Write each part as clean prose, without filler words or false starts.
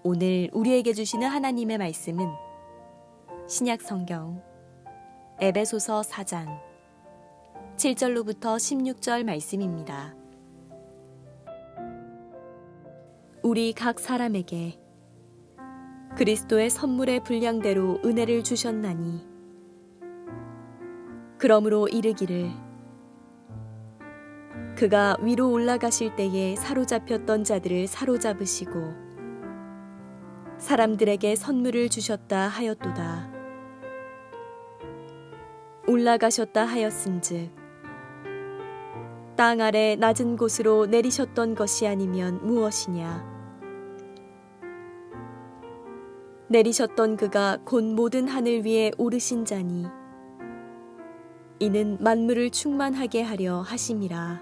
오늘 우리에게 주시는 하나님의 말씀은 신약 성경 에베소서 4장 7절로부터 16절 말씀입니다. 우리 각 사람에게 그리스도의 선물의 분량대로 은혜를 주셨나니 그러므로 이르기를 그가 위로 올라가실 때에 사로잡혔던 자들을 사로잡으시고 사람들에게 선물을 주셨다 하였도다. 올라가셨다 하였은즉 땅 아래 낮은 곳으로 내리셨던 것이 아니면 무엇이냐? 내리셨던 그가 곧 모든 하늘 위에 오르신 자니 이는 만물을 충만하게 하려 하심이라.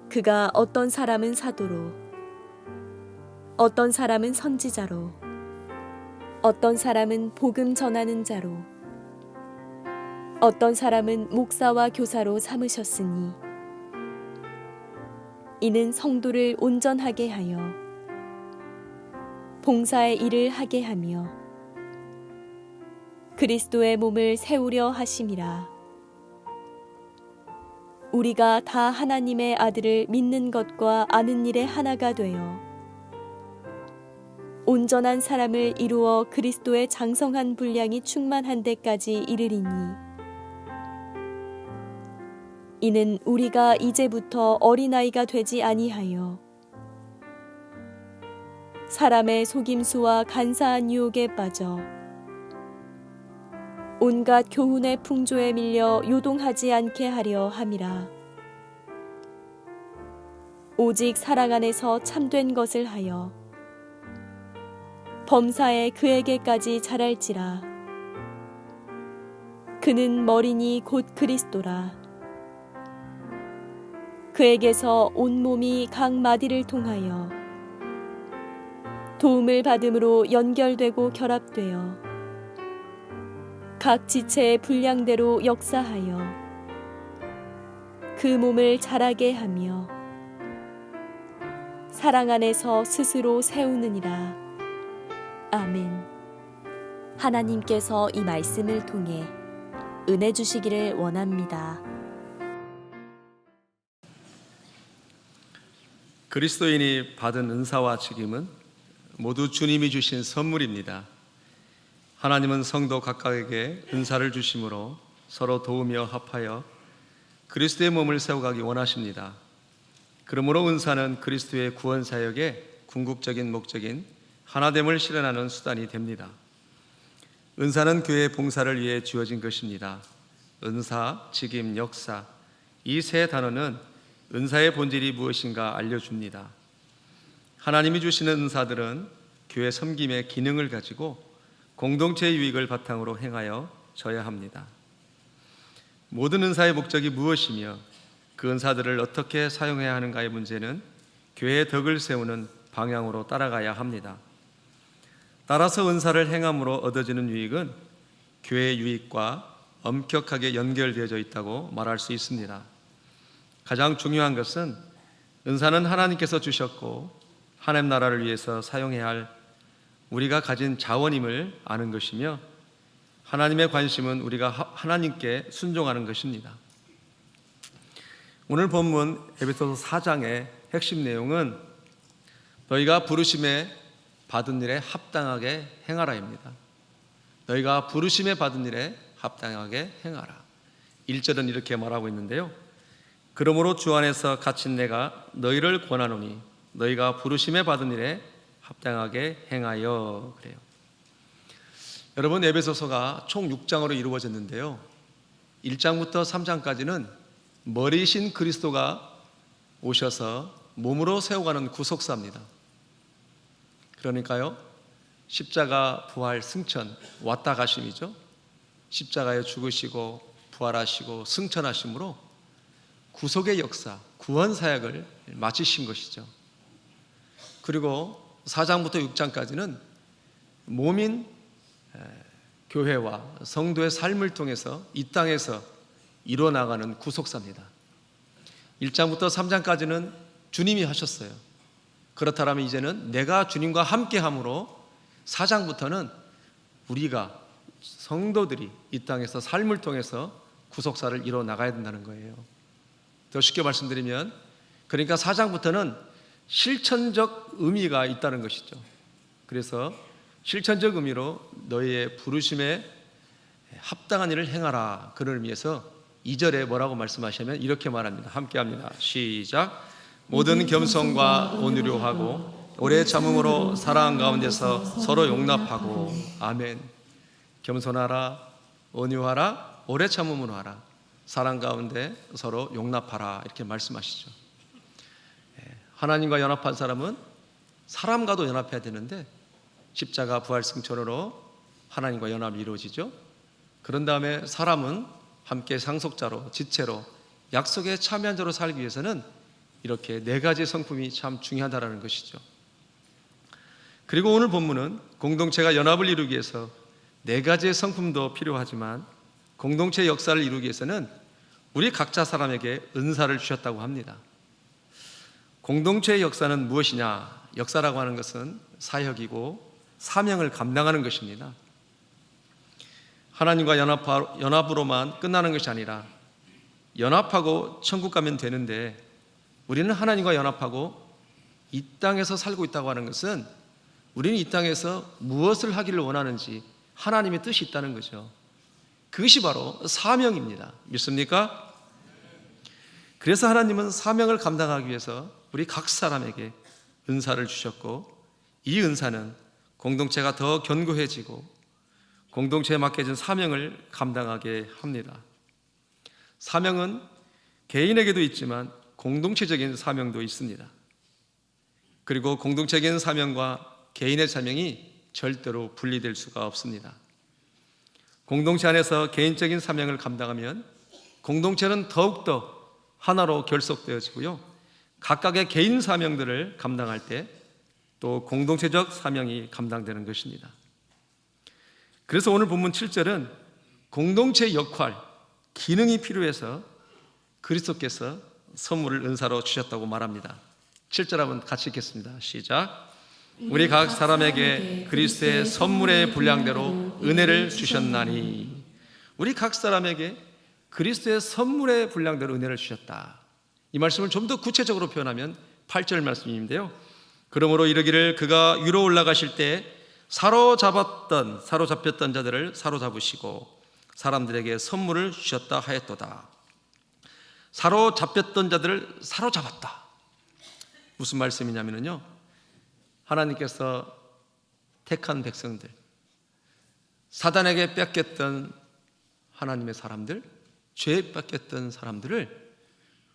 그가 어떤 사람은 사도로 어떤 사람은 선지자로 어떤 사람은 복음 전하는 자로 어떤 사람은 목사와 교사로 삼으셨으니 이는 성도를 온전하게 하여 봉사의 일을 하게 하며 그리스도의 몸을 세우려 하심이라. 우리가 다 하나님의 아들을 믿는 것과 아는 일에 하나가 되어 온전한 사람을 이루어 그리스도의 장성한 분량이 충만한 데까지 이르리니 이는 우리가 이제부터 어린아이가 되지 아니하여 사람의 속임수와 간사한 유혹에 빠져 온갖 교훈의 풍조에 밀려 요동하지 않게 하려 함이라. 오직 사랑 안에서 참된 것을 하여 범사에 그에게까지 자랄지라. 그는 머리니 곧 그리스도라. 그에게서 온 몸이 각 마디를 통하여 도움을 받음으로 연결되고 결합되어 각 지체의 분량대로 역사하여 그 몸을 자라게 하며 사랑 안에서 스스로 세우느니라. 아멘. 하나님께서 이 말씀을 통해 은혜 주시기를 원합니다. 그리스도인이 받은 은사와 직임은 모두 주님이 주신 선물입니다. 하나님은 성도 각각에게 은사를 주심으로 서로 도우며 합하여 그리스도의 몸을 세워가기 원하십니다. 그러므로 은사는 그리스도의 구원 사역의 궁극적인 목적인 하나됨을 실현하는 수단이 됩니다. 은사는 교회의 봉사를 위해 주어진 것입니다. 은사, 직임, 역사, 이 세 단어는 은사의 본질이 무엇인가 알려줍니다. 하나님이 주시는 은사들은 교회 섬김의 기능을 가지고 공동체의 유익을 바탕으로 행하여 져야 합니다. 모든 은사의 목적이 무엇이며 그 은사들을 어떻게 사용해야 하는가의 문제는 교회의 덕을 세우는 방향으로 따라가야 합니다. 따라서 은사를 행함으로 얻어지는 유익은 교회의 유익과 엄격하게 연결되어져 있다고 말할 수 있습니다. 가장 중요한 것은 은사는 하나님께서 주셨고 하나님 나라를 위해서 사용해야 할 우리가 가진 자원임을 아는 것이며 하나님의 관심은 우리가 하나님께 순종하는 것입니다. 오늘 본문 에베소서 4장의 핵심 내용은 너희가 부르심에 받은 일에 합당하게 행하라입니다. 너희가 부르심에 받은 일에 합당하게 행하라. 1절은 이렇게 말하고 있는데요. 그러므로 주 안에서 갇힌 내가 너희를 권하노니 너희가 부르심에 받은 일에 합당하게 행하여. 그래요. 여러분, 에베소서가 총 6장으로 이루어졌는데요. 1장부터 3장까지는 머리신 그리스도가 오셔서 몸으로 세워가는 구속사입니다. 그러니까요, 십자가, 부활, 승천, 왔다 가심이죠. 십자가에 죽으시고 부활하시고 승천하심으로 구속의 역사, 구원 사역을 마치신 것이죠. 그리고 4장부터 6장까지는 몸인 교회와 성도의 삶을 통해서 이 땅에서 이루어나가는 구속사입니다. 1장부터 3장까지는 주님이 하셨어요. 그렇다면 이제는 내가 주님과 함께함으로 4장부터는 우리가 성도들이 이 땅에서 삶을 통해서 구속사를 이뤄 나가야 된다는 거예요. 더 쉽게 말씀드리면, 그러니까 4장부터는 실천적 의미가 있다는 것이죠. 그래서 실천적 의미로 너희의 부르심에 합당한 일을 행하라, 그런 의미에서 2절에 뭐라고 말씀하시면 이렇게 말합니다. 함께 합니다. 시작. 모든 겸손과 온유로 하고 오래 참음으로 사랑 가운데서 서로 용납하고. 아멘. 겸손하라, 온유하라, 오래 참음으로 하라, 사랑 가운데 서로 용납하라, 이렇게 말씀하시죠. 하나님과 연합한 사람은 사람과도 연합해야 되는데 십자가 부활 승천으로 하나님과 연합이 이루어지죠. 그런 다음에 사람은 함께 상속자로, 지체로, 약속에 참여한 자로 살기 위해서는 이렇게 4가지 성품이 참 중요하다는 것이죠. 그리고 오늘 본문은 공동체가 연합을 이루기 위해서 4가지의 성품도 필요하지만 공동체의 역사를 이루기 위해서는 우리 각자 사람에게 은사를 주셨다고 합니다. 공동체의 역사는 무엇이냐? 역사라고 하는 것은 사역이고 사명을 감당하는 것입니다. 하나님과 연합으로만 끝나는 것이 아니라 연합하고 천국 가면 되는데, 우리는 하나님과 연합하고 이 땅에서 살고 있다고 하는 것은 우리는 이 땅에서 무엇을 하기를 원하는지 하나님의 뜻이 있다는 거죠. 그것이 바로 사명입니다. 믿습니까? 그래서 하나님은 사명을 감당하기 위해서 우리 각 사람에게 은사를 주셨고, 이 은사는 공동체가 더 견고해지고 공동체에 맡겨진 사명을 감당하게 합니다. 사명은 개인에게도 있지만 공동체적인 사명도 있습니다. 그리고 공동체적인 사명과 개인의 사명이 절대로 분리될 수가 없습니다. 공동체 안에서 개인적인 사명을 감당하면 공동체는 더욱더 하나로 결속되어지고요, 각각의 개인 사명들을 감당할 때 또 공동체적 사명이 감당되는 것입니다. 그래서 오늘 본문 7절은 공동체의 역할, 기능이 필요해서 그리스도께서 선물을 은사로 주셨다고 말합니다. 7절 한번 같이 읽겠습니다. 시작. 우리 각 사람에게 그리스도의 선물의 분량대로 은혜를 주셨나니. 우리 각 사람에게 그리스도의 선물의 분량대로 은혜를 주셨다. 이 말씀을 좀 더 구체적으로 표현하면 8절 말씀인데요, 그러므로 이르기를 그가 위로 올라가실 때 사로잡혔던 자들을 사로잡으시고 사람들에게 선물을 주셨다 하였도다. 사로잡혔던 자들을 사로잡았다. 무슨 말씀이냐면요, 하나님께서 택한 백성들, 사단에게 뺏겼던 하나님의 사람들, 죄에 뺏겼던 사람들을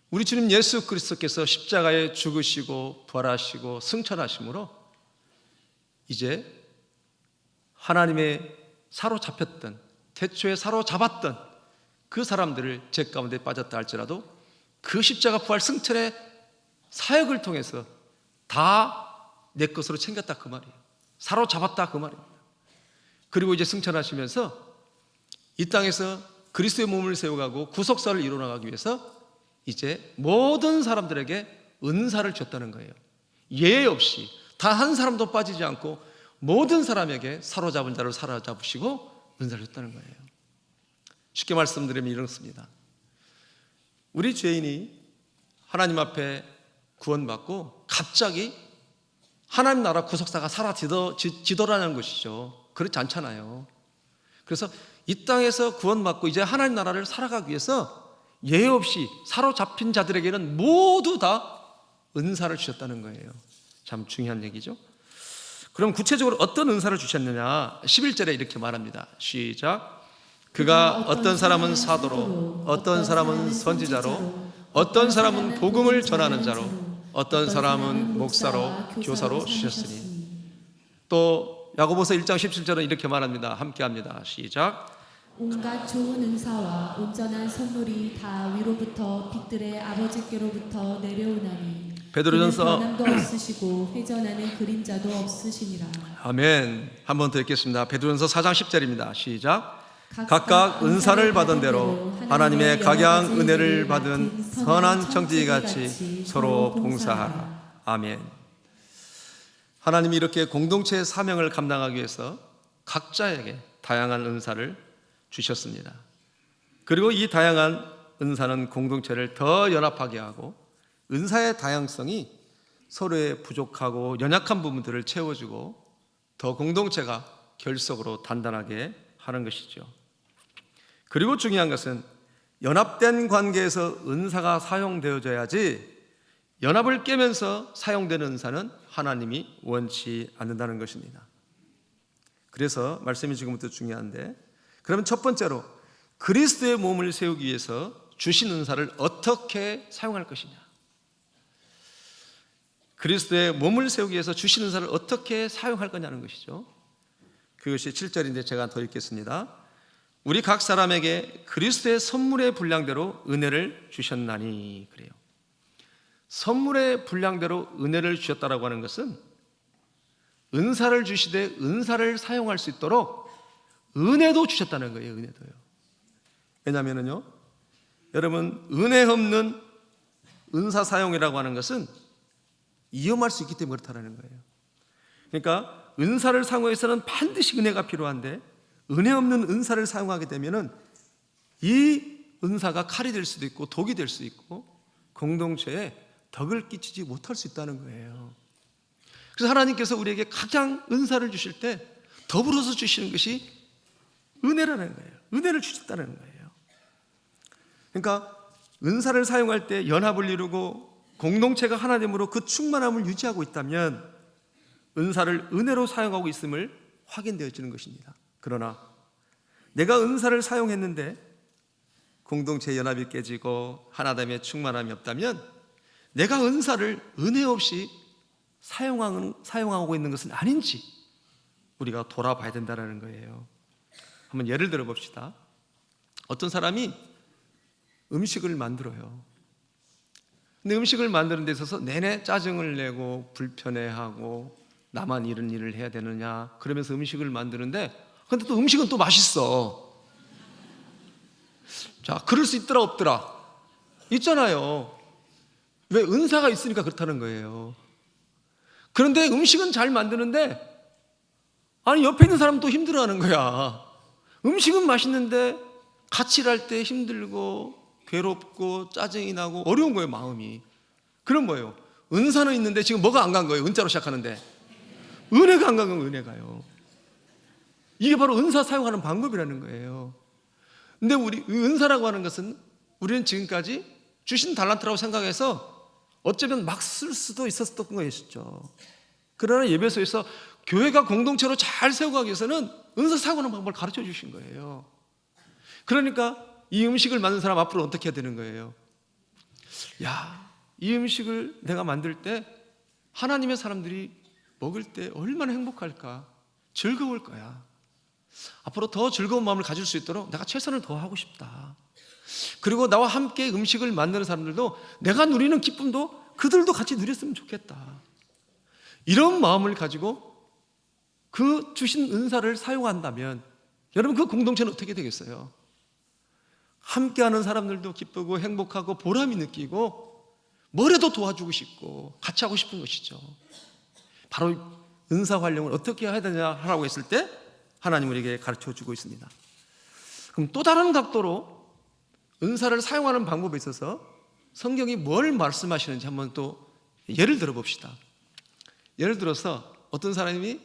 우리 주님 예수 그리스도께서 십자가에 죽으시고 부활하시고 승천하심으로 이제 하나님의 사로잡혔던, 태초에 사로잡았던 그 사람들을 죄 가운데 빠졌다 할지라도 그 십자가 부활 승천의 사역을 통해서 다 내 것으로 챙겼다, 그 말이에요. 사로잡았다, 그 말입니다. 그리고 이제 승천하시면서 이 땅에서 그리스도의 몸을 세워가고 구속사를 이루어나가기 위해서 이제 모든 사람들에게 은사를 줬다는 거예요. 예외 없이 단 한 사람도 빠지지 않고 모든 사람에게 사로잡은 자를 사로잡으시고 은사를 줬다는 거예요. 쉽게 말씀드리면 이렇습니다. 우리 죄인이 하나님 앞에 구원받고 갑자기 하나님 나라 구속사가 사라지더라는 것이죠. 그렇지 않잖아요. 그래서 이 땅에서 구원받고 이제 하나님 나라를 살아가기 위해서 예외 없이 사로잡힌 자들에게는 모두 다 은사를 주셨다는 거예요. 참 중요한 얘기죠. 그럼 구체적으로 어떤 은사를 주셨느냐? 11절에 이렇게 말합니다. 시작. 그가 어떤 사람은 사도로, 어떤 사람은 선지자로, 어떤 사람은 복음을 전하는 자로, 어떤 사람은 목사로, 교사로 주셨으니. 또 야고보서 1장 17절은 이렇게 말합니다. 함께 합니다. 시작. 온갖 좋은 은사와 온전한 선물이 다 위로부터 빛들의 아버지께로부터 내려오나니 베드로전서 변함도 없으시고 회전하는 그림자도 없으시니라. 아멘. 한 번 더 읽겠습니다. 베드로전서 4장 10절입니다. 시작. 각각 은사를 받은 대로 하나님의 각양 은혜를 받은 선한 청지기같이 서로 봉사하라. 아멘. 하나님이 이렇게 공동체의 사명을 감당하기 위해서 각자에게 다양한 은사를 주셨습니다. 그리고 이 다양한 은사는 공동체를 더 연합하게 하고 은사의 다양성이 서로의 부족하고 연약한 부분들을 채워주고 더 공동체가 결속으로 단단하게 하는 것이죠. 그리고 중요한 것은 연합된 관계에서 은사가 사용되어져야지 연합을 깨면서 사용되는 은사는 하나님이 원치 않는다는 것입니다. 그래서 말씀이 지금부터 중요한데, 그러면 첫 번째로 그리스도의 몸을 세우기 위해서 주신 은사를 어떻게 사용할 것이냐, 그리스도의 몸을 세우기 위해서 주신 은사를 어떻게 사용할 거냐는 것이죠. 그것이 7절인데 제가 더 읽겠습니다. 우리 각 사람에게 그리스도의 선물의 분량대로 은혜를 주셨나니. 그래요. 선물의 분량대로 은혜를 주셨다라고 하는 것은 은사를 주시되 은사를 사용할 수 있도록 은혜도 주셨다는 거예요. 은혜도요. 왜냐하면요, 여러분, 은혜 없는 은사 사용이라고 하는 것은 위험할 수 있기 때문에 그렇다는 거예요. 그러니까 은사를 사용해서는 반드시 은혜가 필요한데, 은혜 없는 은사를 사용하게 되면은 이 은사가 칼이 될 수도 있고 독이 될 수 있고 공동체에 덕을 끼치지 못할 수 있다는 거예요. 그래서 하나님께서 우리에게 가장 은사를 주실 때 더불어서 주시는 것이 은혜라는 거예요. 은혜를 주셨다는 거예요. 그러니까 은사를 사용할 때 연합을 이루고 공동체가 하나됨으로 그 충만함을 유지하고 있다면 은사를 은혜로 사용하고 있음을 확인되어지는 것입니다. 그러나 내가 은사를 사용했는데 공동체 연합이 깨지고 하나됨의 충만함이 없다면 내가 은사를 은혜 없이 사용하고 있는 것은 아닌지 우리가 돌아봐야 된다는 거예요. 한번 예를 들어 봅시다. 어떤 사람이 음식을 만들어요. 근데 음식을 만드는 데 있어서 내내 짜증을 내고 불편해하고 나만 이런 일을 해야 되느냐 그러면서 음식을 만드는데, 근데 또 음식은 또 맛있어. 자, 그럴 수 있더라 없더라? 있잖아요. 왜? 은사가 있으니까 그렇다는 거예요. 그런데 음식은 잘 만드는데 아니 옆에 있는 사람은 또 힘들어하는 거야. 음식은 맛있는데 같이 일할 때 힘들고 괴롭고 짜증이 나고 어려운 거예요, 마음이. 그럼 뭐예요? 은사는 있는데 지금 뭐가 안 간 거예요? 은자로 시작하는데 은혜가 안 간 거예요. 은혜가요. 이게 바로 은사 사용하는 방법이라는 거예요. 근데 우리 은사라고 하는 것은 우리는 지금까지 주신 달란트라고 생각해서 어쩌면 막 쓸 수도 있었던 것이죠. 그러나 예배소에서 교회가 공동체로 잘 세워가기 위해서는 은사 사용하는 방법을 가르쳐 주신 거예요. 그러니까 이 음식을 만든 사람 앞으로 어떻게 해야 되는 거예요? 야, 이 음식을 내가 만들 때 하나님의 사람들이 먹을 때 얼마나 행복할까, 즐거울 거야. 앞으로 더 즐거운 마음을 가질 수 있도록 내가 최선을 다하고 싶다. 그리고 나와 함께 음식을 만드는 사람들도 내가 누리는 기쁨도 그들도 같이 누렸으면 좋겠다. 이런 마음을 가지고 그 주신 은사를 사용한다면 여러분, 그 공동체는 어떻게 되겠어요? 함께하는 사람들도 기쁘고 행복하고 보람이 느끼고 뭐라도 도와주고 싶고 같이 하고 싶은 것이죠. 바로 은사 활용을 어떻게 해야 되냐 하라고 했을 때 하나님 우리에게 가르쳐주고 있습니다. 그럼 또 다른 각도로 은사를 사용하는 방법에 있어서 성경이 뭘 말씀하시는지 한번 또 예를 들어 봅시다. 예를 들어서 어떤 사람이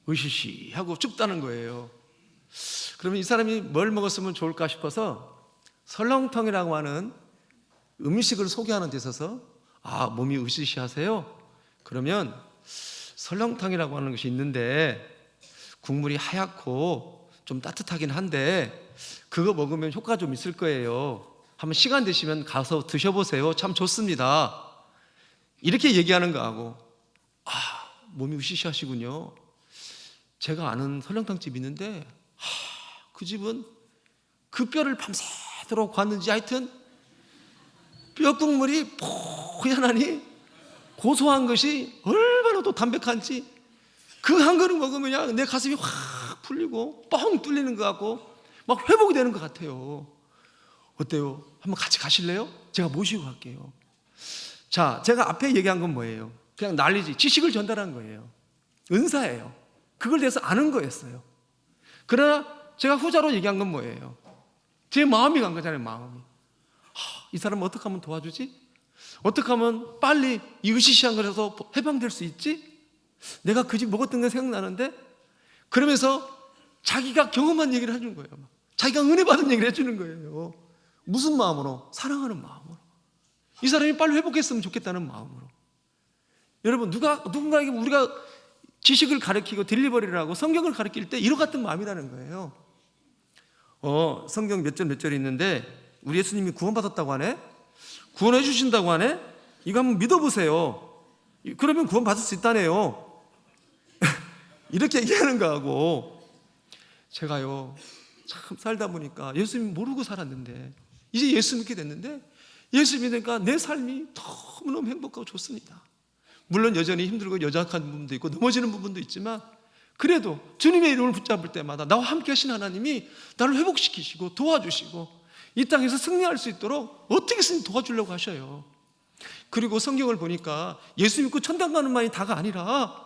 으시시하고 춥다는 거예요. 그러면 이 사람이 뭘 먹었으면 좋을까 싶어서 설렁탕이라고 하는 음식을 소개하는 데 있어서 몸이 으시시하세요? 그러면 설렁탕이라고 하는 것이 있는데 국물이 하얗고 좀 따뜻하긴 한데 그거 먹으면 효과 좀 있을 거예요. 한번 시간 되시면 가서 드셔보세요. 참 좋습니다. 이렇게 얘기하는 거하고 몸이 으시시하시군요. 제가 아는 설렁탕집이 있는데 그 집은 그 뼈를 밤새도록 구웠는지 하여튼 뼈 국물이 포연하니 고소한 것이 얼마나 또 담백한지 그 한 그릇 먹으면 그냥 내 가슴이 확 풀리고 뻥 뚫리는 것 같고 막 회복이 되는 것 같아요. 어때요? 한번 같이 가실래요? 제가 모시고 갈게요. 자, 제가 앞에 얘기한 건 뭐예요? 그냥 난리지, 지식을 전달한 거예요. 은사예요. 그걸 대해서 아는 거였어요. 그러나 제가 후자로 얘기한 건 뭐예요? 제 마음이 간 거잖아요. 마음이. 이 사람 어떻게 하면 도와주지? 어떻게 하면 빨리 이 으시시한 것에서 해방될 수 있지? 내가 그 집 먹었던 게 생각나는데? 그러면서 자기가 경험한 얘기를 해주는 거예요. 자기가 은혜 받은 얘기를 해주는 거예요. 무슨 마음으로? 사랑하는 마음으로. 이 사람이 빨리 회복했으면 좋겠다는 마음으로. 여러분, 누군가에게 우리가 지식을 가르치고 딜리버리를 하고 성경을 가르칠 때 이와 같은 마음이라는 거예요. 성경 몇 절 몇 절이 있는데 우리 예수님이 구원받았다고 하네? 구원해 주신다고 하네? 이거 한번 믿어보세요. 그러면 구원받을 수 있다네요. 이렇게 얘기하는 거하고, 제가요 참 살다 보니까 예수님 모르고 살았는데 이제 예수 믿게 됐는데, 예수 믿으니까 내 삶이 너무너무 행복하고 좋습니다. 물론 여전히 힘들고 여작한 부분도 있고 넘어지는 부분도 있지만, 그래도 주님의 이름을 붙잡을 때마다 나와 함께 하신 하나님이 나를 회복시키시고 도와주시고 이 땅에서 승리할 수 있도록 어떻게든 도와주려고 하셔요. 그리고 성경을 보니까 예수 믿고 천당 가는 만이 다가 아니라,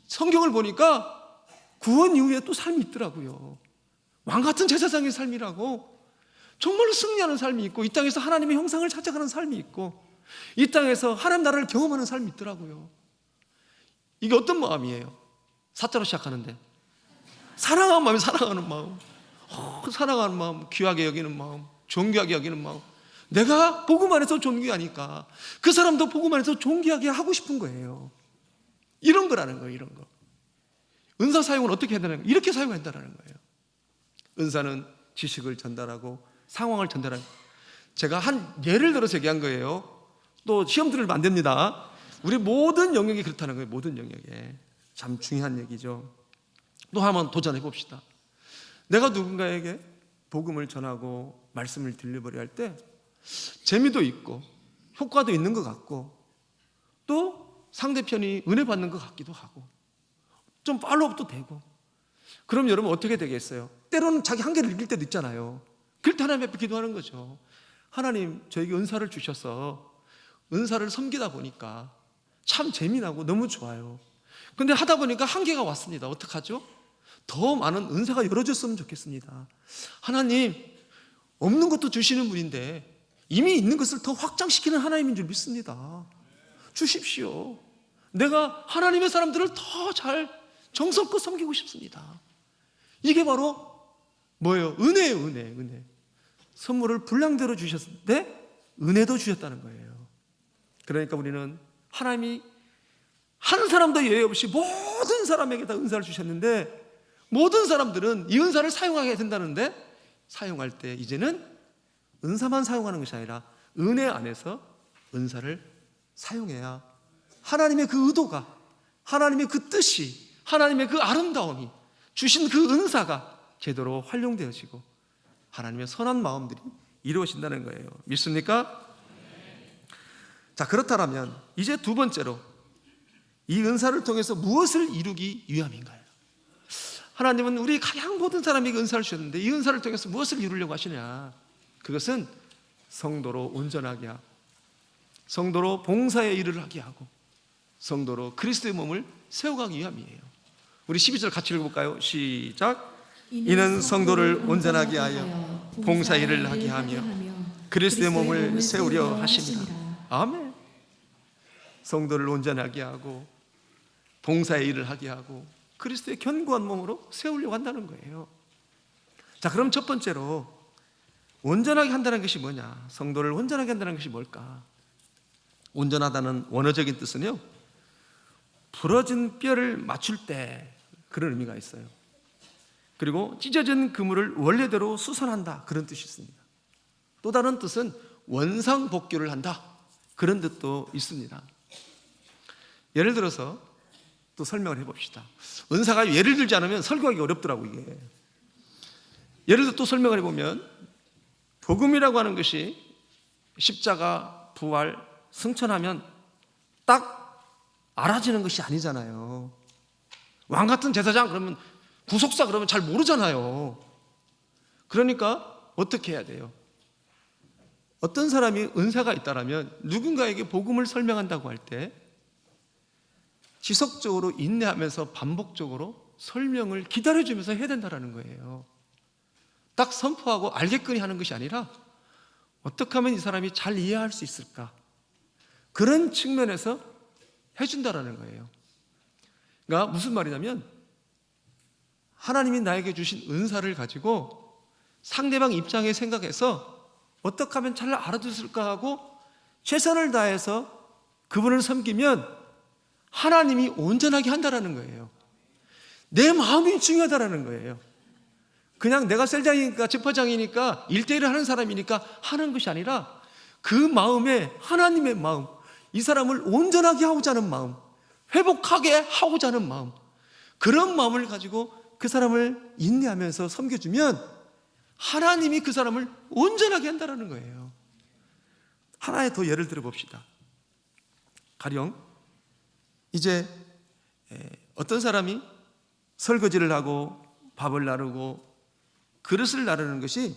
성경을 보니까 구원 이후에 또 삶이 있더라고요. 왕같은 제사장의 삶이라고, 정말로 승리하는 삶이 있고, 이 땅에서 하나님의 형상을 찾아가는 삶이 있고, 이 땅에서 하나님 나라를 경험하는 삶이 있더라고요. 이게 어떤 마음이에요? 사자로 시작하는데 사랑하는 마음이, 사랑하는 마음, 사랑하는 마음, 귀하게 여기는 마음, 존귀하게 여기는 마음. 내가 복음 안에서 존귀하니까 그 사람도 복음 안에서 존귀하게 하고 싶은 거예요. 이런 거라는 거예요. 이런 거. 은사 사용을 어떻게 한다는 거예요? 이렇게 사용한다는 거예요. 은사는 지식을 전달하고 상황을 전달하는, 제가 한 예를 들어서 얘기한 거예요. 또 시험 들으면 안 됩니다. 우리 모든 영역이 그렇다는 거예요. 모든 영역에. 참 중요한 얘기죠. 또 한번 도전해 봅시다. 내가 누군가에게 복음을 전하고 말씀을 딜리버리 할 때 재미도 있고 효과도 있는 것 같고, 또 상대편이 은혜 받는 것 같기도 하고, 좀 팔로우업도 되고, 그럼 여러분 어떻게 되겠어요? 때로는 자기 한계를 느낄 때도 있잖아요. 그럴 때 하나님 앞에 기도하는 거죠. 하나님, 저에게 은사를 주셔서 은사를 섬기다 보니까 참 재미나고 너무 좋아요. 근데 하다 보니까 한계가 왔습니다. 어떡하죠? 더 많은 은사가 열어졌으면 좋겠습니다. 하나님, 없는 것도 주시는 분인데 이미 있는 것을 더 확장시키는 하나님인 줄 믿습니다. 주십시오. 내가 하나님의 사람들을 더 잘 정성껏 섬기고 싶습니다. 이게 바로 뭐예요? 은혜예요. 은혜. 선물을 분량대로 주셨는데 은혜도 주셨다는 거예요. 그러니까 우리는 하나님이 한 사람도 예외 없이 모든 사람에게 다 은사를 주셨는데, 모든 사람들은 이 은사를 사용하게 된다는데, 사용할 때 이제는 은사만 사용하는 것이 아니라 은혜 안에서 은사를 사용해야 하나님의 그 의도가, 하나님의 그 뜻이, 하나님의 그 아름다움이, 주신 그 은사가 제대로 활용되어지고 하나님의 선한 마음들이 이루어진다는 거예요. 믿습니까? 자, 그렇다면 이제 두 번째로 이 은사를 통해서 무엇을 이루기 위함인가요? 하나님은 우리 가장 모든 사람에게 은사를 주셨는데 이 은사를 통해서 무엇을 이루려고 하시냐? 그것은 성도로 온전하게 하고, 성도로 봉사의 일을 하게 하고, 성도로 그리스도의 몸을 세워가기 위함이에요. 우리 12절 같이 읽어볼까요? 시작. 이는 성도를 온전하게 하여 봉사의 일을 하게 하며 그리스도의 몸을 세우려 하심이라. 아멘. 성도를 온전하게 하고 봉사의 일을 하게 하고 그리스도의 견고한 몸으로 세우려고 한다는 거예요. 자, 그럼 첫 번째로 온전하게 한다는 것이 뭐냐? 성도를 온전하게 한다는 것이 뭘까? 온전하다는 원어적인 뜻은요, 부러진 뼈를 맞출 때, 그런 의미가 있어요. 그리고 찢어진 그물을 원래대로 수선한다, 그런 뜻이 있습니다. 또 다른 뜻은 원상복귀를 한다, 그런 뜻도 있습니다. 예를 들어서 또 설명을 해봅시다. 은사가 예를 들지 않으면 설교하기 어렵더라고 이게. 예를 들어 또 설명을 해보면, 복음이라고 하는 것이 십자가, 부활, 승천하면 딱 알아지는 것이 아니잖아요. 왕같은 제사장 그러면, 구속사 그러면 잘 모르잖아요. 그러니까 어떻게 해야 돼요? 어떤 사람이 은사가 있다라면 누군가에게 복음을 설명한다고 할 때 지속적으로 인내하면서 반복적으로 설명을 기다려주면서 해야 된다는 거예요. 딱 선포하고 알겠거니 하는 것이 아니라 어떻게 하면 이 사람이 잘 이해할 수 있을까, 그런 측면에서 해준다라는 거예요. 그러니까 무슨 말이냐면, 하나님이 나에게 주신 은사를 가지고 상대방 입장에 생각해서 어떻게 하면 잘 알아듣을까 하고 최선을 다해서 그분을 섬기면 하나님이 온전하게 한다라는 거예요. 내 마음이 중요하다라는 거예요. 그냥 내가 셀장이니까 지퍼장이니까 1대1을 하는 사람이니까 하는 것이 아니라 그 마음에 하나님의 마음, 이 사람을 온전하게 하고자 하는 마음, 회복하게 하고자 하는 마음, 그런 마음을 가지고 그 사람을 인내하면서 섬겨주면 하나님이 그 사람을 온전하게 한다는 거예요. 하나의 더 예를 들어 봅시다. 가령 이제 어떤 사람이 설거지를 하고 밥을 나르고 그릇을 나르는 것이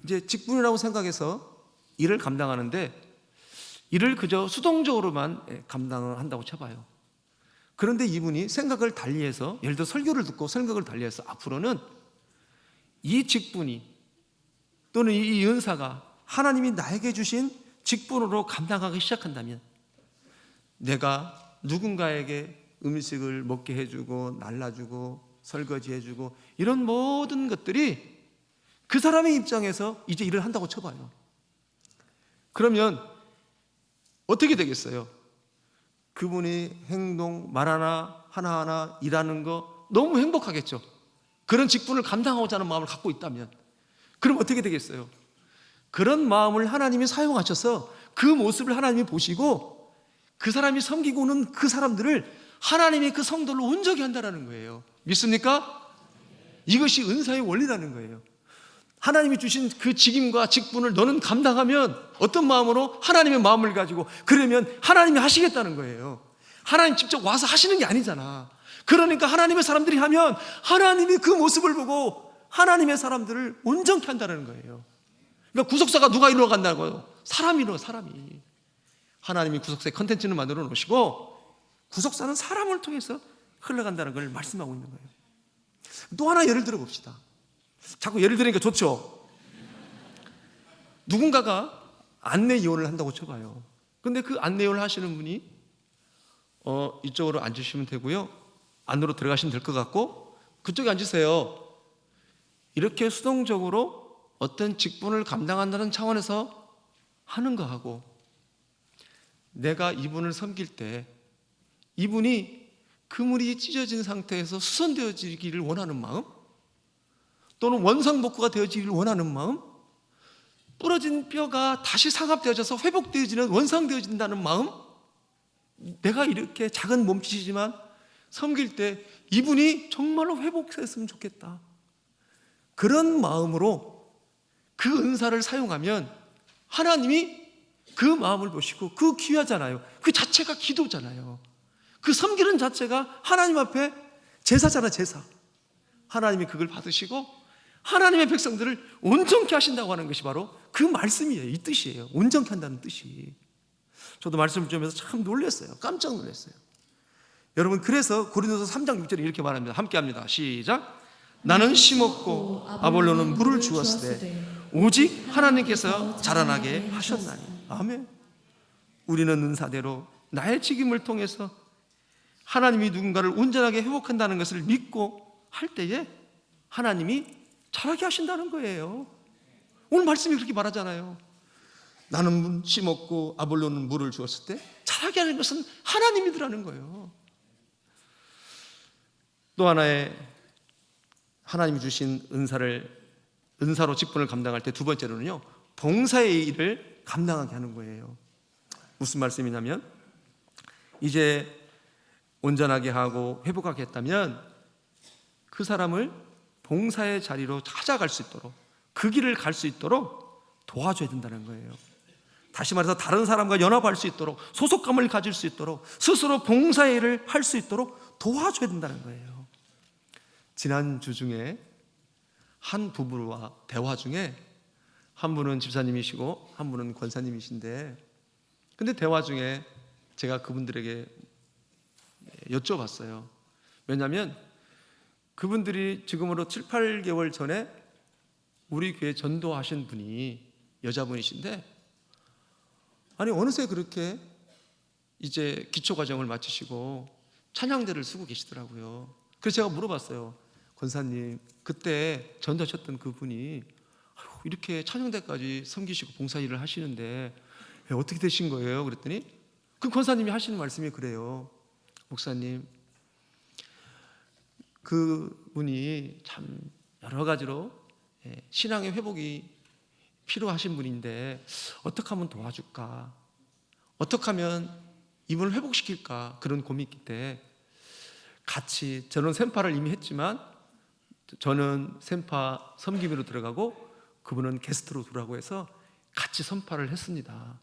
이제 직분이라고 생각해서 일을 감당하는데, 일을 그저 수동적으로만 감당을 한다고 쳐봐요. 그런데 이분이 생각을 달리해서, 예를 들어 설교를 듣고 생각을 달리해서 앞으로는 이 직분이 또는 이 은사가 하나님이 나에게 주신 직분으로 감당하기 시작한다면, 내가 누군가에게 음식을 먹게 해주고 날라주고 설거지해주고 이런 모든 것들이 그 사람의 입장에서 이제 일을 한다고 쳐봐요. 그러면 어떻게 되겠어요? 그분이 행동, 말 하나하나 일하는 거 너무 행복하겠죠. 그런 직분을 감당하고자 하는 마음을 갖고 있다면. 그럼 어떻게 되겠어요? 그런 마음을 하나님이 사용하셔서 그 모습을 하나님이 보시고 그 사람이 섬기고는 그 사람들을 하나님이 그 성도를 온전히 한다는 거예요. 믿습니까? 이것이 은사의 원리라는 거예요. 하나님이 주신 그 직임과 직분을 너는 감당하면 어떤 마음으로? 하나님의 마음을 가지고. 그러면 하나님이 하시겠다는 거예요. 하나님 직접 와서 하시는 게 아니잖아. 그러니까 하나님의 사람들이 하면 하나님이 그 모습을 보고 하나님의 사람들을 온전케 한다는 거예요. 그러니까 구속사가 누가 이루어 간다고요? 사람이 이루어, 사람이. 하나님이 구속사의 컨텐츠를 만들어 놓으시고 구속사는 사람을 통해서 흘러간다는 걸 말씀하고 있는 거예요. 또 하나 예를 들어 봅시다. 자꾸 예를 들으니까 좋죠. 누군가가 안내 요원을 한다고 쳐봐요. 근데 그 안내 요원을 하시는 분이 이쪽으로 앉으시면 되고요, 안으로 들어가시면 될 것 같고 그쪽에 앉으세요. 이렇게 수동적으로 어떤 직분을 감당한다는 차원에서 하는 거하고, 내가 이분을 섬길 때 이분이 그물이 찢어진 상태에서 수선되어지기를 원하는 마음, 또는 원상복구가 되어지기를 원하는 마음, 부러진 뼈가 다시 상합되어져서 회복되어지는, 원상되어진다는 마음, 내가 이렇게 작은 몸짓이지만 섬길 때 이분이 정말로 회복했으면 좋겠다, 그런 마음으로 그 은사를 사용하면 하나님이 그 마음을 보시고, 그 귀하잖아요. 그 자체가 기도잖아요. 그 섬기는 자체가 하나님 앞에 제사잖아, 제사. 하나님이 그걸 받으시고 하나님의 백성들을 온전케 하신다고 하는 것이 바로 그 말씀이에요. 이 뜻이에요. 온전케 한다는 뜻이. 저도 말씀을 좀 해서 참 놀랐어요. 깜짝 놀랐어요. 여러분, 그래서 고린도서 3장 6절에 이렇게 말합니다. 함께 합니다. 시작. 나는 심었고 아볼로는 물을 주었으되 오직 하나님께서 자라나게 하셨나니. 아멘. 우리는 은사대로 나의 직임을 통해서 하나님이 누군가를 온전하게 회복한다는 것을 믿고 할 때에 하나님이 자라게 하신다는 거예요. 오늘 말씀이 그렇게 말하잖아요. 나는 심었고 아볼로는 물을 주었을 때 자라게 하는 것은 하나님이더라는 거예요. 또 하나의 하나님이 주신 은사로 직분을 감당할 때 두 번째로는요, 봉사의 일을 감당하게 하는 거예요. 무슨 말씀이냐면, 이제 온전하게 하고 회복하게 했다면 그 사람을 봉사의 자리로 찾아갈 수 있도록, 그 길을 갈 수 있도록 도와줘야 된다는 거예요. 다시 말해서 다른 사람과 연합할 수 있도록, 소속감을 가질 수 있도록, 스스로 봉사의 일을 할 수 있도록 도와줘야 된다는 거예요. 지난주 중에 한 부부와 대화 중에 한 분은 집사님이시고 한 분은 권사님이신데, 근데 대화 중에 제가 그분들에게 여쭤봤어요. 왜냐하면 그분들이 지금으로 7, 8개월 전에 우리 교회 전도하신 분이 여자분이신데, 아니 어느새 그렇게 이제 기초과정을 마치시고 찬양대를 쓰고 계시더라고요. 그래서 제가 물어봤어요. 권사님, 그때 전도하셨던 그분이 이렇게 찬양대까지 섬기시고 봉사일을 하시는데 어떻게 되신 거예요? 그랬더니 그 권사님이 하시는 말씀이 그래요. 목사님, 그분이 참 여러 가지로 신앙의 회복이 필요하신 분인데 어떻게 하면 도와줄까? 어떻게 하면 이분을 회복시킬까? 그런 고민이 있기 때문에 같이, 저는 샘파를 이미 했지만 저는 샘파 섬김으로 들어가고 그분은 게스트로 들어가고 해서 같이 선파를 했습니다.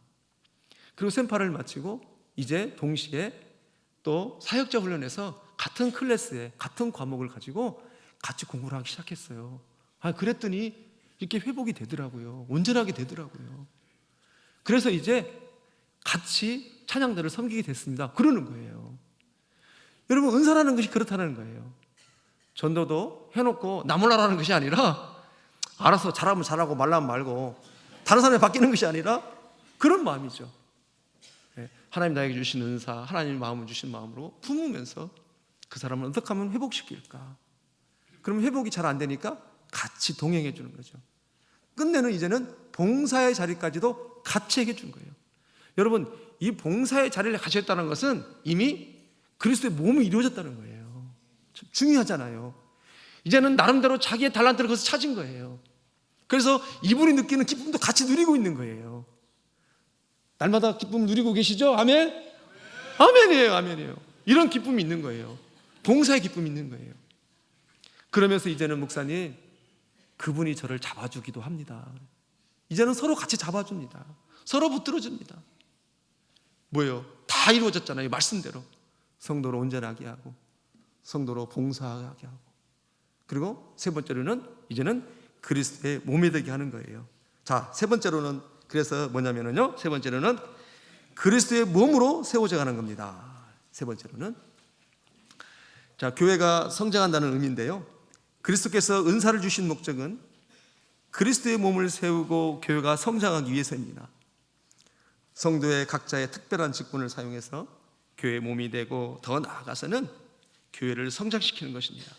그리고 샘파를 마치고 이제 동시에 또 사역자 훈련에서 같은 클래스에 같은 과목을 가지고 같이 공부를 하기 시작했어요. 그랬더니 이렇게 회복이 되더라고요. 온전하게 되더라고요. 그래서 이제 같이 찬양대를 섬기게 됐습니다. 그러는 거예요. 여러분, 은사라는 것이 그렇다는 거예요. 전도도 해놓고 나 몰라라는 것이 아니라 알아서 잘하면 잘하고 말라면 말고 다른 사람이 바뀌는 것이 아니라 그런 마음이죠. 하나님 나에게 주신 은사, 하나님 마음을 주신 마음으로 품으면서 그 사람을 어떻게 하면 회복시킬까? 그러면 회복이 잘 안 되니까 같이 동행해 주는 거죠. 끝내는 이제는 봉사의 자리까지도 같이 해게 준 거예요. 여러분, 이 봉사의 자리를 가셨다는 것은 이미 그리스도의 몸이 이루어졌다는 거예요. 참 중요하잖아요. 이제는 나름대로 자기의 달란트를 거기서 찾은 거예요. 그래서 이분이 느끼는 기쁨도 같이 누리고 있는 거예요. 날마다 기쁨 누리고 계시죠? 아멘? 아멘이에요, 아멘이에요. 이런 기쁨이 있는 거예요. 봉사의 기쁨이 있는 거예요. 그러면서 이제는 목사님, 그분이 저를 잡아주기도 합니다. 이제는 서로 같이 잡아줍니다. 서로 붙들어줍니다. 뭐예요? 다 이루어졌잖아요. 말씀대로. 성도로 온전하게 하고 성도로 봉사하게 하고, 그리고 세 번째로는 이제는 그리스도의 몸이 되게 하는 거예요. 자, 세 번째로는 그래서 뭐냐면요, 세 번째로는 그리스도의 몸으로 세워져 가는 겁니다. 세 번째로는, 자, 교회가 성장한다는 의미인데요, 그리스도께서 은사를 주신 목적은 그리스도의 몸을 세우고 교회가 성장하기 위해서입니다. 성도의 각자의 특별한 직분을 사용해서 교회의 몸이 되고 더 나아가서는 교회를 성장시키는 것입니다.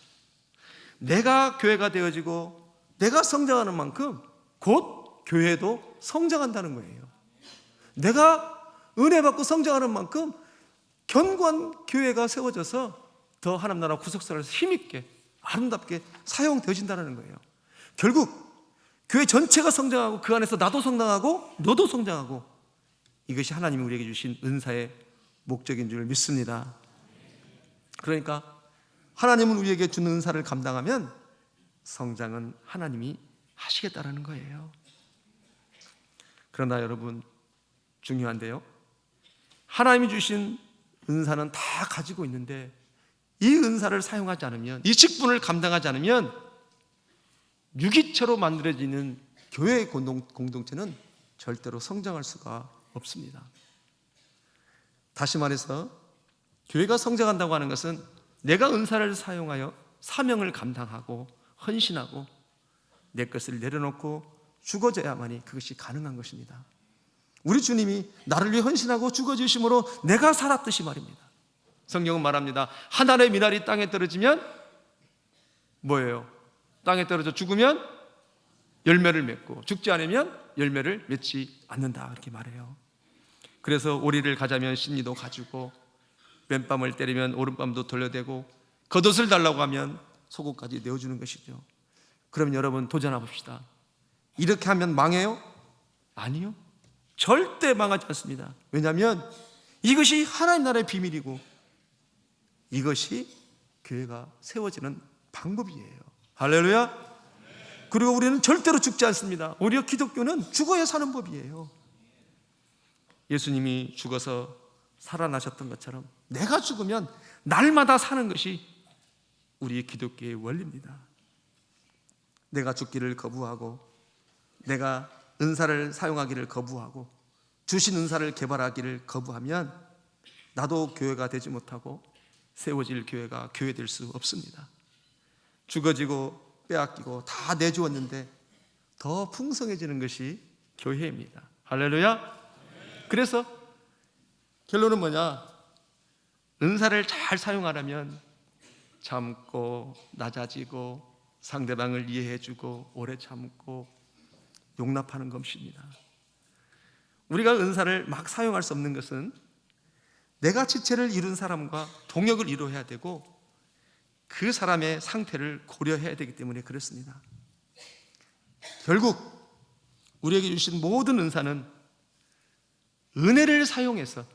내가 교회가 되어지고 내가 성장하는 만큼 곧 교회도 성장한다는 거예요. 내가 은혜 받고 성장하는 만큼 견고한 교회가 세워져서 더 하나님 나라 구속사를 힘있게 아름답게 사용되어진다는 거예요. 결국 교회 전체가 성장하고 그 안에서 나도 성장하고 너도 성장하고, 이것이 하나님이 우리에게 주신 은사의 목적인 줄 믿습니다. 그러니까 하나님은 우리에게 준 은사를 감당하면 성장은 하나님이 하시겠다라는 거예요. 그러나 여러분, 중요한데요, 하나님이 주신 은사는 다 가지고 있는데 이 은사를 사용하지 않으면, 이 직분을 감당하지 않으면 유기체로 만들어지는 교회의 공동체는 절대로 성장할 수가 없습니다. 다시 말해서 교회가 성장한다고 하는 것은 내가 은사를 사용하여 사명을 감당하고 헌신하고 내 것을 내려놓고 죽어져야만이 그것이 가능한 것입니다. 우리 주님이 나를 위해 헌신하고 죽어주심으로 내가 살았듯이 말입니다. 성경은 말합니다. 한 알의 미나리 땅에 떨어지면 뭐예요? 땅에 떨어져 죽으면 열매를 맺고 죽지 않으면 열매를 맺지 않는다, 이렇게 말해요. 그래서 오리를 가자면 신이도 가주고 왼밤을 때리면 오른밤도 돌려대고 겉옷을 달라고 하면 속옷까지 내어주는 것이죠. 그럼 여러분 도전해 봅시다. 이렇게 하면 망해요? 아니요, 절대 망하지 않습니다. 왜냐하면 이것이 하나님 나라의 비밀이고 이것이 교회가 세워지는 방법이에요. 할렐루야. 그리고 우리는 절대로 죽지 않습니다. 오히려 기독교는 죽어야 사는 법이에요. 예수님이 죽어서 살아나셨던 것처럼 내가 죽으면 날마다 사는 것이 우리 기독교의 원리입니다. 내가 죽기를 거부하고 내가 은사를 사용하기를 거부하고 주신 은사를 개발하기를 거부하면 나도 교회가 되지 못하고 세워질 교회가 교회될 수 없습니다. 죽어지고 빼앗기고 다 내주었는데 더 풍성해지는 것이 교회입니다. 할렐루야. 그래서 결론은 뭐냐? 은사를 잘 사용하려면 참고 낮아지고 상대방을 이해해주고 오래 참고 용납하는 것입니다. 우리가 은사를 막 사용할 수 없는 것은 내가 지체를 이룬 사람과 동역을 이루어야 되고 그 사람의 상태를 고려해야 되기 때문에 그렇습니다. 결국 우리에게 주신 모든 은사는 은혜를 사용해서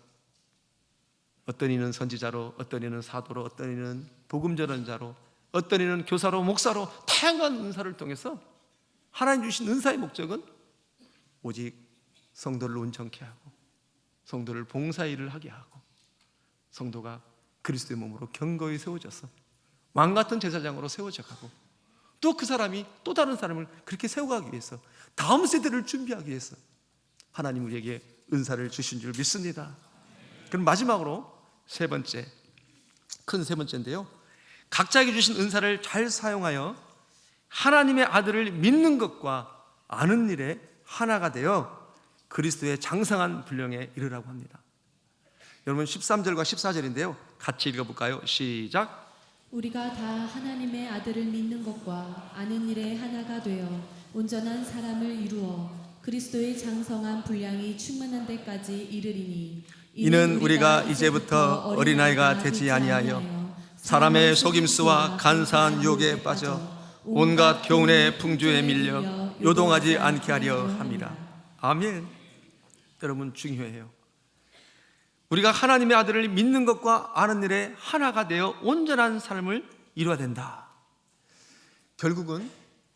어떤 이는 선지자로, 어떤 이는 사도로, 어떤 이는 복음 전환자로, 어떤 이는 교사로, 목사로 다양한 은사를 통해서 하나님 주신 은사의 목적은 오직 성도를 온전케 하고 성도를 봉사일을 하게 하고 성도가 그리스도의 몸으로 견고히 세워져서 왕같은 제사장으로 세워져 가고 또 그 사람이 또 다른 사람을 그렇게 세워가기 위해서 다음 세대를 준비하기 위해서 하나님 우리에게 은사를 주신 줄 믿습니다. 그럼 마지막으로 세 번째, 큰 세 번째인데요, 각자에게 주신 은사를 잘 사용하여 하나님의 아들을 믿는 것과 아는 일에 하나가 되어 그리스도의 장성한 분량에 이르라고 합니다. 여러분 13절과 14절인데요 같이 읽어볼까요? 시작. 우리가 다 하나님의 아들을 믿는 것과 아는 일에 하나가 되어 온전한 사람을 이루어 그리스도의 장성한 분량이 충만한 데까지 이르리니 이는 우리가 이제부터 어린아이가 되지 아니하여 사람의 속임수와 간사한 유혹에 빠져 온갖 교훈의 풍조에 밀려 요동하지 않게 하려 함이라. 아멘. 여러분 중요해요. 우리가 하나님의 아들을 믿는 것과 아는 일에 하나가 되어 온전한 삶을 이루어야 된다. 결국은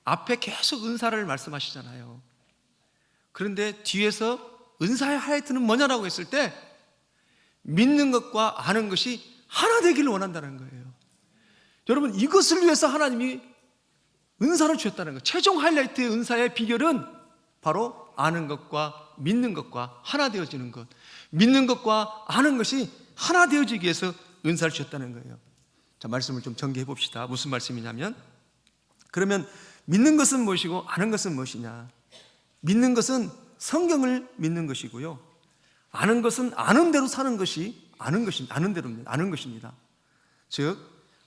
앞에 계속 은사를 말씀하시잖아요. 그런데 뒤에서 은사의 하이라이트는 뭐냐라고 했을 때 믿는 것과 아는 것이 하나 되기를 원한다는 거예요. 여러분 이것을 위해서 하나님이 은사를 주셨다는 거예요. 최종 하이라이트의 은사의 비결은 바로 아는 것과 믿는 것과 하나 되어지는 것, 믿는 것과 아는 것이 하나 되어지기 위해서 은사를 주셨다는 거예요. 자, 말씀을 좀 전개해 봅시다. 무슨 말씀이냐면, 그러면 믿는 것은 무엇이고 아는 것은 무엇이냐? 믿는 것은 성경을 믿는 것이고요, 아는 것은 아는 대로 사는 것이 아는 것입니다. 즉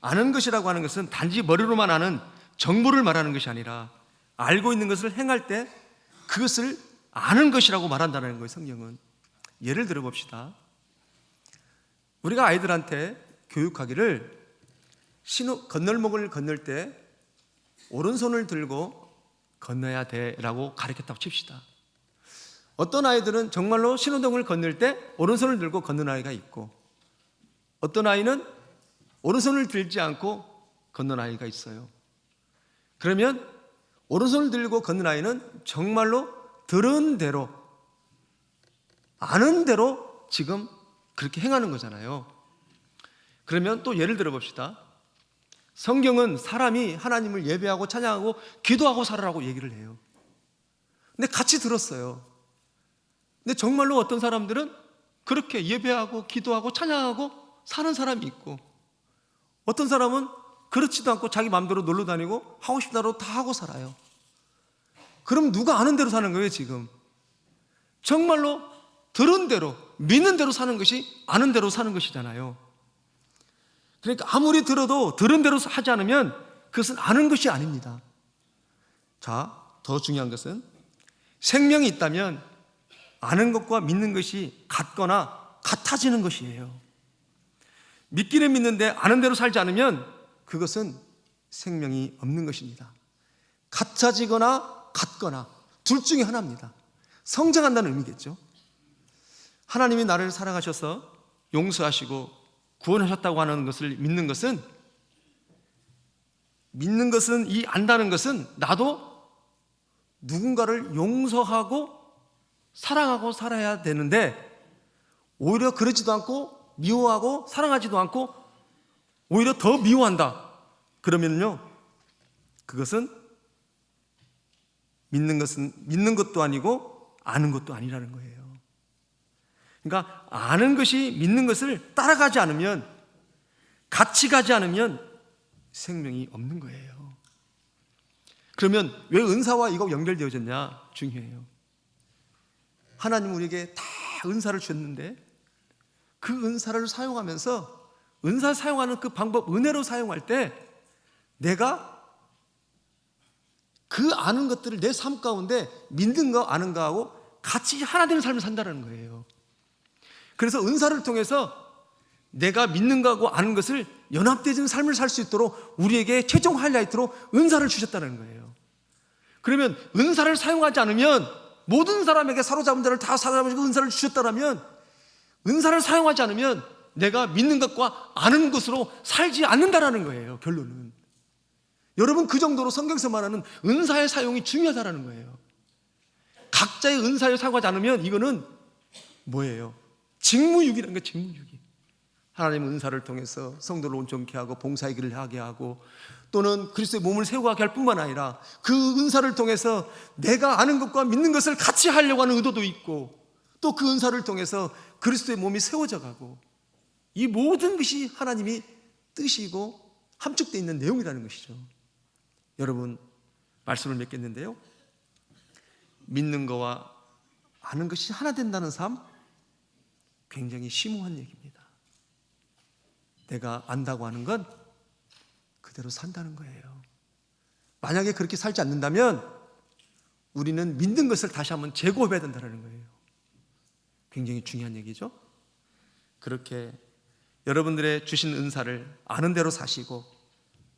아는 것이라고 하는 것은 단지 머리로만 아는 정보를 말하는 것이 아니라 알고 있는 것을 행할 때 그것을 아는 것이라고 말한다는 거예요. 성경은. 예를 들어 봅시다. 우리가 아이들한테 교육하기를 건널목을 건널 때 오른손을 들고 건너야 돼라고 가르쳤다고 칩시다. 어떤 아이들은 정말로 신호등을 건널 때 오른손을 들고 걷는 아이가 있고 어떤 아이는 오른손을 들지 않고 걷는 아이가 있어요. 그러면 오른손을 들고 걷는 아이는 정말로 들은 대로 아는 대로 지금 그렇게 행하는 거잖아요. 그러면 또 예를 들어 봅시다. 성경은 사람이 하나님을 예배하고 찬양하고 기도하고 살아라고 얘기를 해요. 근데 같이 들었어요. 근데 정말로 어떤 사람들은 그렇게 예배하고 기도하고 찬양하고 사는 사람이 있고 어떤 사람은 그렇지도 않고 자기 마음대로 놀러 다니고 하고 싶은 대로 다 하고 살아요. 그럼 누가 아는 대로 사는 거예요 지금? 정말로 들은 대로 믿는 대로 사는 것이 아는 대로 사는 것이잖아요. 그러니까 아무리 들어도 들은 대로 하지 않으면 그것은 아는 것이 아닙니다. 자, 더 중요한 것은 생명이 있다면 아는 것과 믿는 것이 같거나 같아지는 것이에요. 믿기는 믿는데 아는 대로 살지 않으면 그것은 생명이 없는 것입니다. 같아지거나 같거나 둘 중에 하나입니다. 성장한다는 의미겠죠. 하나님이 나를 사랑하셔서 용서하시고 구원하셨다고 하는 것을 믿는 것은 이 안다는 것은 나도 누군가를 용서하고 사랑하고 살아야 되는데 오히려 그러지도 않고 미워하고 사랑하지도 않고 오히려 더 미워한다. 그러면요 그것은 믿는 것도 아니고 아는 것도 아니라는 거예요. 그러니까 아는 것이 믿는 것을 따라가지 않으면 같이 가지 않으면 생명이 없는 거예요. 그러면 왜 은사와 이거 연결되어졌냐? 중요해요. 하나님 우리에게 다 은사를 주셨는데 그 은사를 사용하면서 은사 사용하는 그 방법, 은혜로 사용할 때 내가 그 아는 것들을 내 삶 가운데 믿는 거 아는 거하고 같이 하나 되는 삶을 산다는 거예요. 그래서 은사를 통해서 내가 믿는 거하고 아는 것을 연합되어진 삶을 살 수 있도록 우리에게 최종 하이라이트로 은사를 주셨다는 거예요. 그러면 은사를 사용하지 않으면 모든 사람에게 사로잡은 자를 다 사로잡으시고 은사를 주셨다면 은사를 사용하지 않으면 내가 믿는 것과 아는 것으로 살지 않는다라는 거예요. 결론은. 여러분 그 정도로 성경에서 말하는 은사의 사용이 중요하다는 거예요. 각자의 은사를 사용하지 않으면 이거는 뭐예요? 직무유기라는 거예요. 직무유기. 하나님은 은사를 통해서 성도를 온전케 하고 봉사의 길을 하게 하고 또는 그리스도의 몸을 세워가게 할 뿐만 아니라 그 은사를 통해서 내가 아는 것과 믿는 것을 같이 하려고 하는 의도도 있고 또 그 은사를 통해서 그리스도의 몸이 세워져 가고 이 모든 것이 하나님이 뜻이고 함축되어 있는 내용이라는 것이죠. 여러분 말씀을 맺겠는데요, 믿는 거와 아는 것이 하나 된다는 삶 굉장히 심오한 얘기입니다. 내가 안다고 하는 건 그대로 산다는 거예요. 만약에 그렇게 살지 않는다면 우리는 믿는 것을 다시 한번 재고해야 된다는 거예요. 굉장히 중요한 얘기죠. 그렇게 여러분들의 주신 은사를 아는 대로 사시고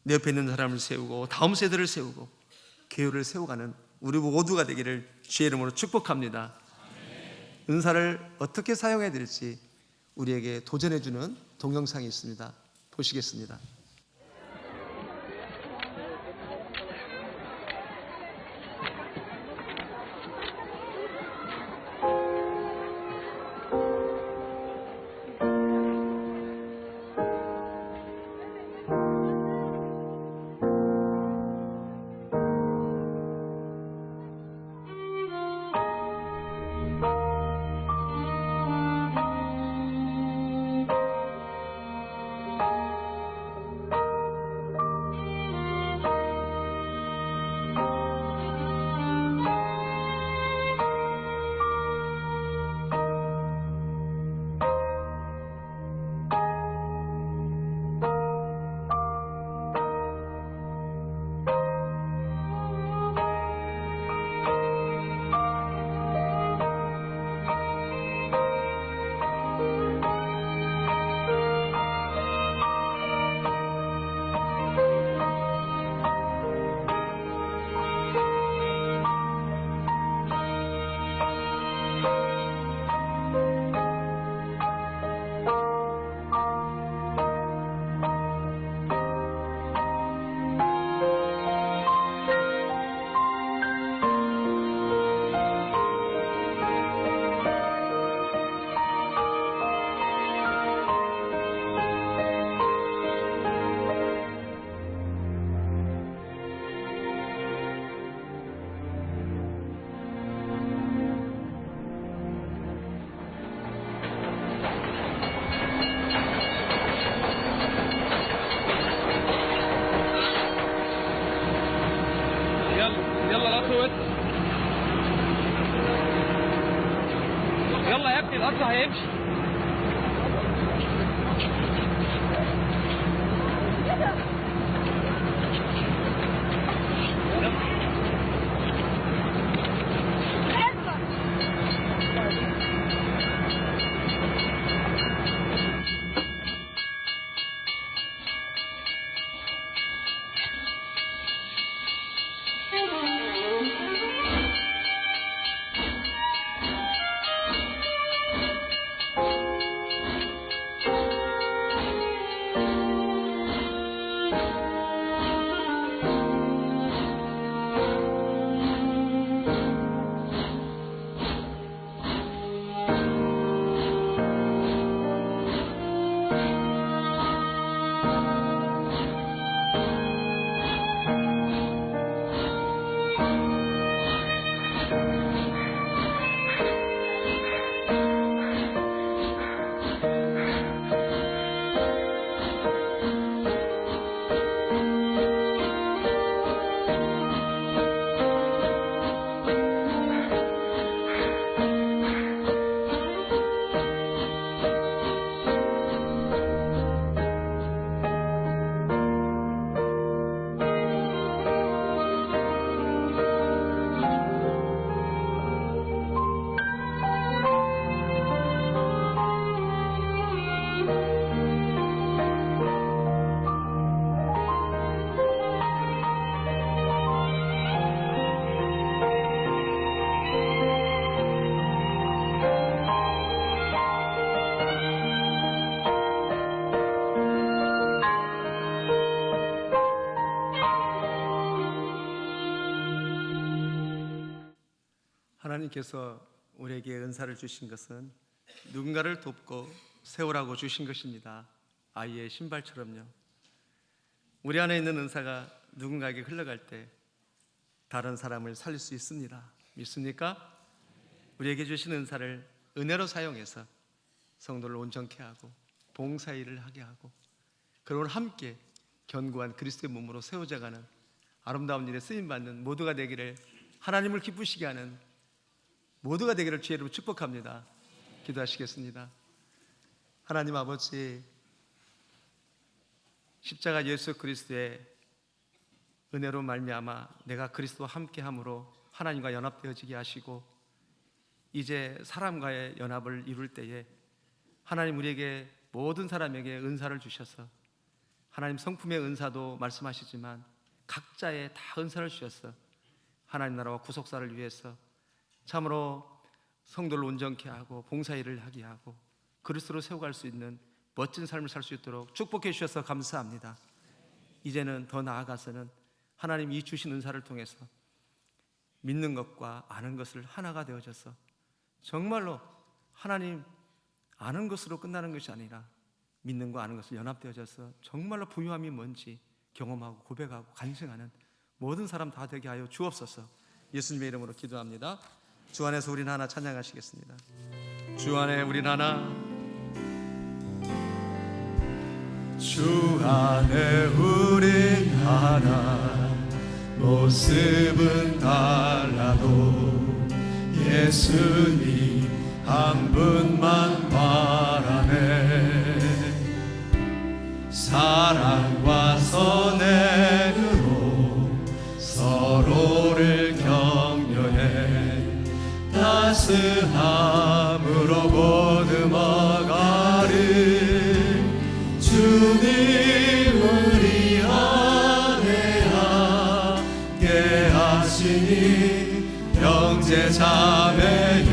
내 옆에 있는 사람을 세우고 다음 세대를 세우고 계율을 세워가는 우리 모두가 되기를 주의 이름으로 축복합니다. 은사를 어떻게 사용해야 될지 우리에게 도전해주는 동영상이 있습니다. 보시겠습니다. يلا الاخوت يلا يا ابني القطر هيمشي 하나님께서 우리에게 은사를 주신 것은 누군가를 돕고 세우라고 주신 것입니다. 아이의 신발처럼요. 우리 안에 있는 은사가 누군가에게 흘러갈 때 다른 사람을 살릴 수 있습니다. 믿습니까? 우리에게 주신 은사를 은혜로 사용해서 성도를 온전케 하고 봉사일을 하게 하고 그리고 함께 견고한 그리스도의 몸으로 세워져가는 아름다운 일에 쓰임받는 모두가 되기를, 하나님을 기쁘시게 하는 모두가 되기를 주의 축복합니다. 기도하시겠습니다. 하나님 아버지, 십자가 예수 그리스도의 은혜로 말미암아 내가 그리스도와 함께함으로 하나님과 연합되어지게 하시고 이제 사람과의 연합을 이룰 때에 하나님 우리에게 모든 사람에게 은사를 주셔서 하나님 성품의 은사도 말씀하시지만 각자의 다 은사를 주셔서 하나님 나라와 구속사를 위해서 참으로 성도를 온전케 하고 봉사일을 하게 하고 그리스도로 세워갈 수 있는 멋진 삶을 살 수 있도록 축복해 주셔서 감사합니다. 이제는 더 나아가서는 하나님 이 주신 은사를 통해서 믿는 것과 아는 것을 하나가 되어져서 정말로 하나님 아는 것으로 끝나는 것이 아니라 믿는 거 아는 것을 연합되어져서 정말로 부유함이 뭔지 경험하고 고백하고 간증하는 모든 사람 다 되게 하여 주옵소서. 예수님의 이름으로 기도합니다. 주 안에서 우린 하나 찬양하시겠습니다. 주 안에 우린 하나, 주 안에 우린 하나, 모습은 달라도 예수님 한 분만 바라네. 사랑과 선행으로 서로를 격려해 따스함으로 보듬어가리. 주님 우리 안에 함께 하시니 형제 자매의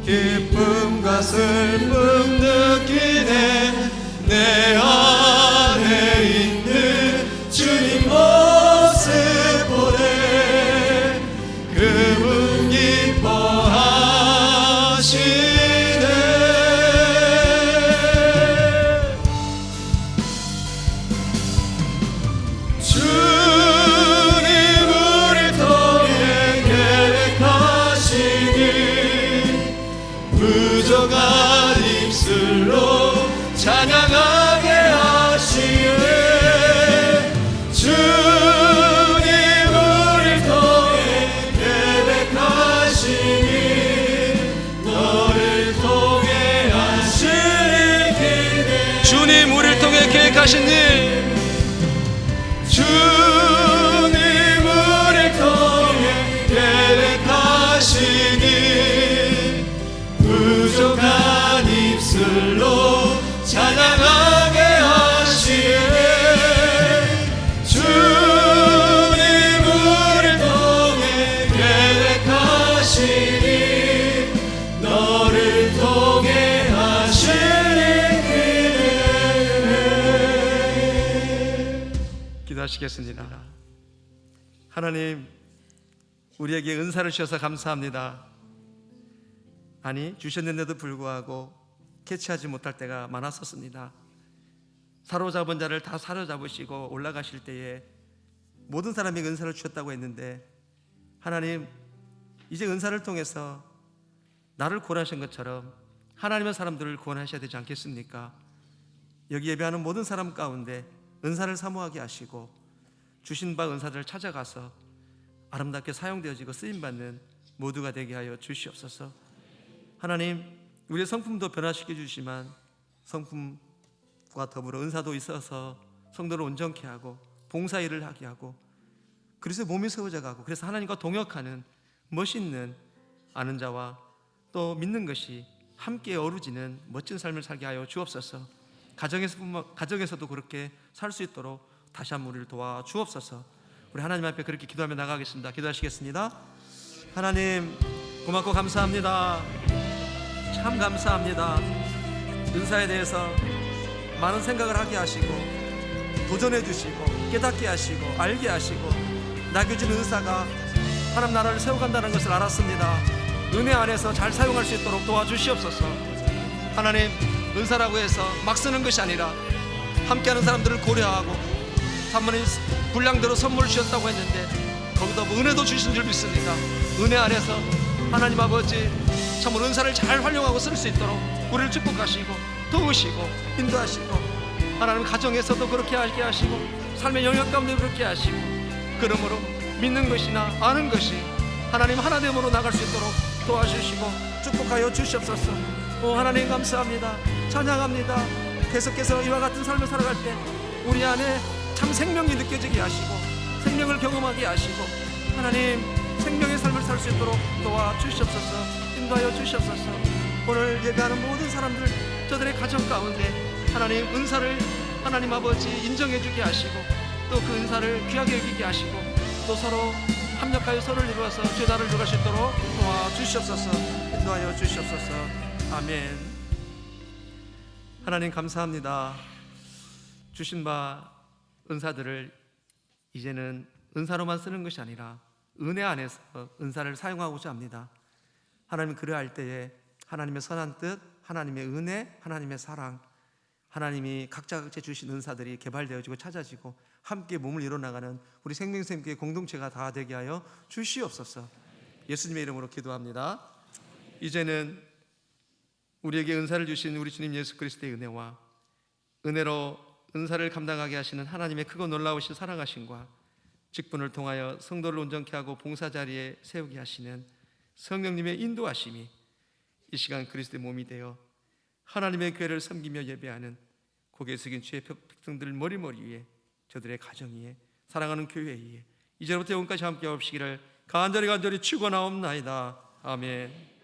기쁨과 슬픔 느끼네. 내 안에 있는 주님 모습 보네. 그분 기뻐하시네. 주님 우리 통해 계획하시니 부족한 입술로 찬양하게 하시네. 주님 우리 통해 계획하시니 너를 통해 하시니 기대. 주님 우리를 통해 계획하신 일, 주님 우리를 통해 계획하시니 부족한 입술로 찬양하게 하시네. 주님 우리를 통해 계획하시니 너를 통해 하시니 기대해. 기도하시겠습니다. 하나님 우리에게 은사를 주셔서 감사합니다. 아니 주셨는데도 불구하고 캐치하지 못할 때가 많았었습니다. 사로잡은 자를 다 사로잡으시고 올라가실 때에 모든 사람에게 은사를 주셨다고 했는데 하나님 이제 은사를 통해서 나를 구원하신 것처럼 하나님의 사람들을 구원하셔야 되지 않겠습니까? 여기 예배하는 모든 사람 가운데 은사를 사모하게 하시고 주신 바 은사들을 찾아가서 아름답게 사용되어지고 쓰임받는 모두가 되게 하여 주시옵소서. 하나님 우리의 성품도 변화시켜 주시지만 성품과 더불어 은사도 있어서 성도를 온전케 하고 봉사일을 하게 하고 그래서 몸이 세워져 가고 그래서 하나님과 동역하는 멋있는 아는 자와 또 믿는 것이 함께 어우러지는 멋진 삶을 살게 하여 주옵소서. 가정에서도 그렇게 살 수 있도록 다시 한번 우리를 도와 주옵소서. 우리 하나님 앞에 그렇게 기도하며 나가겠습니다. 기도하시겠습니다. 하나님 고맙고 감사합니다. 참 감사합니다. 은사에 대해서 많은 생각을 하게 하시고 도전해 주시고 깨닫게 하시고 알게 하시고 나겨준 은사가 하나님 나라를 세워간다는 것을 알았습니다. 은혜 안에서 잘 사용할 수 있도록 도와주시옵소서. 하나님, 은사라고 해서 막 쓰는 것이 아니라 함께하는 사람들을 고려하고 사모님 분량대로 선물 주셨다고 했는데 거기다 뭐 은혜도 주신 줄 믿습니다. 은혜 안에서 하나님 아버지 참으로 은사를 잘 활용하고 쓸 수 있도록 우리를 축복하시고 도우시고 인도하시고 하나님 가정에서도 그렇게 하게 하시고 삶의 영역 가운데 그렇게 하시고 그러므로 믿는 것이나 아는 것이 하나님 하나됨으로 나갈 수 있도록 도와주시고 축복하여 주시옵소서. 오 하나님 감사합니다. 찬양합니다. 계속해서 이와 같은 삶을 살아갈 때 우리 안에 참 생명이 느껴지게 하시고 생명을 경험하게 하시고 하나님 생명의 삶을 살 수 있도록 도와주시옵소서. 인도하여 주시옵소서. 오늘 예배하는 모든 사람들 저들의 가정 가운데 하나님 은사를 하나님 아버지 인정해 주게 하시고 또 그 은사를 귀하게 여기게 하시고 또 서로 합력하여 서로를 이루어서 주의 나라를 이루어갈 수 있도록 도와주시옵소서. 인도하여 주시옵소서. 아멘. 하나님 감사합니다. 주신 바 은사들을 이제는 은사로만 쓰는 것이 아니라 은혜 안에서 은사를 사용하고자 합니다. 하나님 그러할 때에 하나님의 선한 뜻, 하나님의 은혜, 하나님의 사랑, 하나님이 각자 주신 은사들이 개발되어지고 찾아지고 함께 몸을 이뤄나가는 우리 생명샘교회 공동체가 다 되게 하여 주시옵소서. 예수님의 이름으로 기도합니다. 이제는 우리에게 은사를 주신 우리 주님 예수 그리스도의 은혜와 은혜로 은사를 감당하게 하시는 하나님의 크고 놀라우신 사랑하심과 직분을 통하여 성도를 온전케 하고 봉사 자리에 세우게 하시는 성령님의 인도하심이 이 시간 그리스도의 몸이 되어 하나님의 교회를 섬기며 예배하는 고개 숙인 주의 백성들 머리머리 위에 저들의 가정 위에 사랑하는 교회 위에 이제부터 영원까지 함께 하옵시기를 간절히 축원하옵나이다. 아멘.